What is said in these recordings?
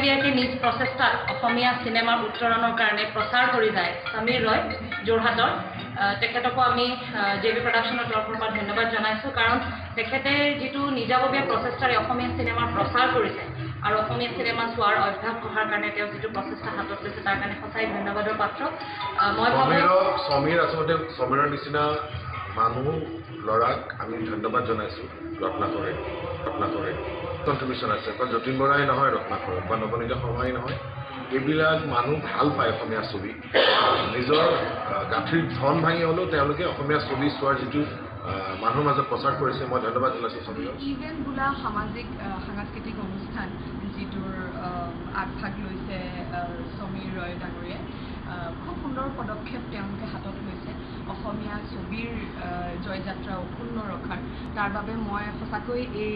নিজাববীয়াকৈ নিজ প্ৰচেষ্টাত অসমীয়া চিনেমাৰ উত্তৰণৰ কাৰণে প্ৰচাৰ কৰি যায় সমীৰ ৰয় যোৰহাটৰ তেখেতকো আমি জেবি প্ৰডাকশ্যনৰ তৰফৰ পৰা ধন্যবাদ জনাইছোঁ কাৰণ তেখেতে যিটো নিজাববীয়া প্ৰচেষ্টাৰে অসমীয়া চিনেমাৰ প্ৰচাৰ কৰিছে আৰু অসমীয়া চিনেমা চোৱাৰ অভ্যাস গঢ়াৰ কাৰণে তেওঁ যিটো প্ৰচেষ্টা হাতত লৈছে তাৰ কাৰণে সঁচাই ধন্যবাদৰ পাত্ৰ মই সমীৰ আচলতে সমীৰৰ নিচিনা মানুহ ল'ৰাক আমি ধন্যবাদ জনাইছোঁ ৰত্নাকৰে কণ্ট্ৰিবিউশ্যন আছে বা যতীন বৰাই নহয় ৰত্নাকৰ বা নৱনীতা শৰ্মাই নহয় এইবিলাক মানুহ ভাল পায় অসমীয়া ছবি নিজৰ গাঁঠিৰ ধন ভাঙি হ'লেও তেওঁলোকে অসমীয়া ছবি চোৱাৰ যিটো মানুহৰ মাজত প্ৰচাৰ কৰিছে মই ধন্যবাদ জনাইছোঁ সমীৰক ইভেণ্ট বোলা সাংস্কৃতিক অনুষ্ঠান যিটোৰ আগভাগ লৈছে সমীৰ ৰয় ডাঙৰীয়াই খুব সুন্দৰ পদক্ষেপ তেওঁলোকে হাতত লৈছে অসমীয়া ছবিৰ জয়যাত্ৰা অক্ষুণ্ণ ৰখাৰ তাৰ বাবে মই সঁচাকৈ এই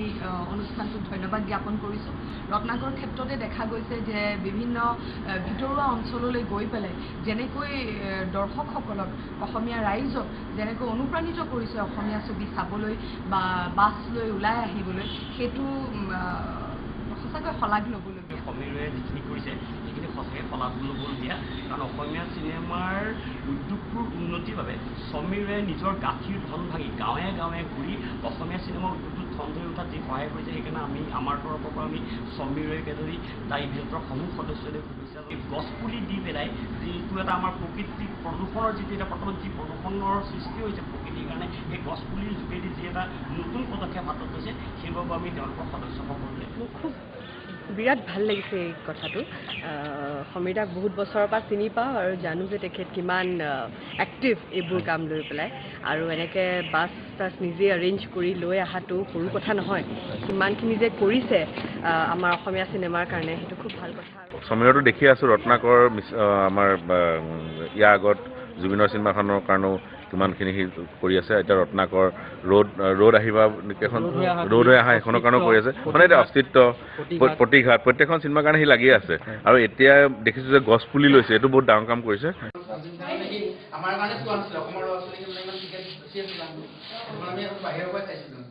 অনুষ্ঠানটোক ধন্যবাদ জ্ঞাপন কৰিছোঁ ৰত্নাকৰ ক্ষেত্ৰতে দেখা গৈছে যে বিভিন্ন ভিতৰুৱা অঞ্চললৈ গৈ পেলাই যেনেকৈ দৰ্শকসকলক অসমীয়া ৰাইজক যেনেকৈ অনুপ্ৰাণিত কৰিছে অসমীয়া ছবি চাবলৈ বা বাছ লৈ ওলাই আহিবলৈ সেইটো সঁচাকৈ শলাগ ল'বলগীয়া সমীৰে যিখিনি কৰিছে সেইখিনি সঁচাকৈ শলাগ ল'বলগীয়া কাৰণ অসমীয়া চিনেমাৰ উদ্যোগটোৰ উন্নতিৰ বাবে সমীৰে নিজৰ গাঁঠিৰ ধন ভাঙি গাঁৱে গাঁৱে ঘূৰি অসমীয়া চিনেমাৰ উদ্যোগটোত ধন ধৰি উঠাত যি সহায় কৰিছে সেইকাৰণে আমি আমাৰ তৰফৰ পৰা আমি সমীৰকে ধৰি তাৰ ইভেণ্টৰ সমূহ সদস্যলৈ শুভেচ্ছা গছপুলি দি পেলাই যিটো এটা আমাৰ প্ৰকৃতিক প্ৰদূষণৰ যিটো এটা বৰ্তমান যি প্ৰদূষণৰ সৃষ্টি হৈছে প্ৰকৃতিৰ কাৰণে সেই গছপুলিৰ যোগেদি যি এটা নতুন পদক্ষেপ হাতত লৈছে সেইবাবে আমি তেওঁলোকৰ সদস্যসকলে খুব বিৰাট ভাল লাগিছে এই কথাটো সমীৰদাক বহুত বছৰৰ পৰা চিনি পাওঁ আৰু জানো যে তেখেত কিমান এক্টিভ এইবোৰ কাম লৈ পেলাই আৰু এনেকৈ বাছ টাছ নিজে এৰেঞ্জ কৰি লৈ অহাটো সৰু কথা নহয় কিমানখিনি যে কৰিছে আমাৰ অসমীয়া চিনেমাৰ কাৰণে সেইটো খুব ভাল কথা সমীৰতো দেখি আছোঁ ৰত্নাকৰ আমাৰ ইয়াৰ আগত জুবিনৰ চিনেমাখনৰ কাৰণেও কিমানখিনি সি কৰি আছে এতিয়া ৰত্নাকৰ ৰ'দ আহিবা এখন ৰ'দ হৈ অহা সেইখনৰ কাৰণেও কৰি আছে মানে এতিয়া অস্তিত্ব প্ৰতিঘাত প্ৰত্যেকখন চিনেমাৰ কাৰণে সি লাগি আছে আৰু এতিয়া দেখিছোঁ যে গছ পুলি লৈছে এইটো বহুত ডাঙৰ কাম কৰিছে আমাৰ কাৰণে চোৱা নাছিলে অসমৰ ল'ৰা ছোৱালীক ইমান টিকেট বেছি আছিল আমি বাহিৰৰ পৰা চাইছিলোঁ